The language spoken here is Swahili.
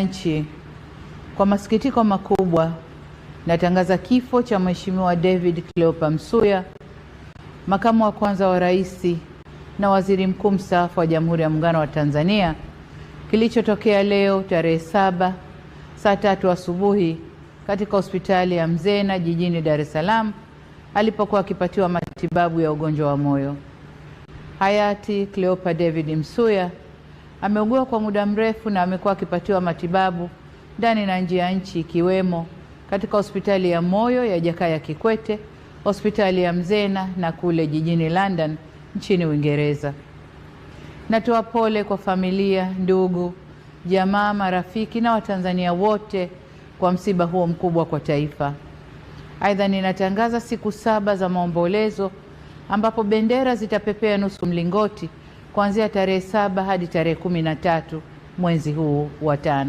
Nchi, kwa masikitiko makubwa natangaza kifo cha Mheshimiwa David Cleopa Msuya, makamu wa kwanza wa rais na waziri mkuu mstaafu wa Jamhuri ya Muungano wa Tanzania, kilichotokea leo tarehe 7 saa 3 asubuhi katika hospitali ya Mzena jijini Dar es Salaam alipokuwa akipatiwa matibabu ya ugonjwa wa moyo. Hayati Cleopa David Msuya ameugua kwa muda mrefu na amekuwa akipatiwa matibabu ndani na nje ya nchi, ikiwemo katika hospitali ya moyo ya Jakaya Kikwete, hospitali ya Mzena na kule jijini London nchini Uingereza. Natoa pole kwa familia, ndugu, jamaa, marafiki na Watanzania wote kwa msiba huo mkubwa kwa taifa. Aidha, ninatangaza siku 7 za maombolezo ambapo bendera zitapepea nusu mlingoti kuanzia tarehe 7 hadi tarehe 13 mwezi huu wa 5.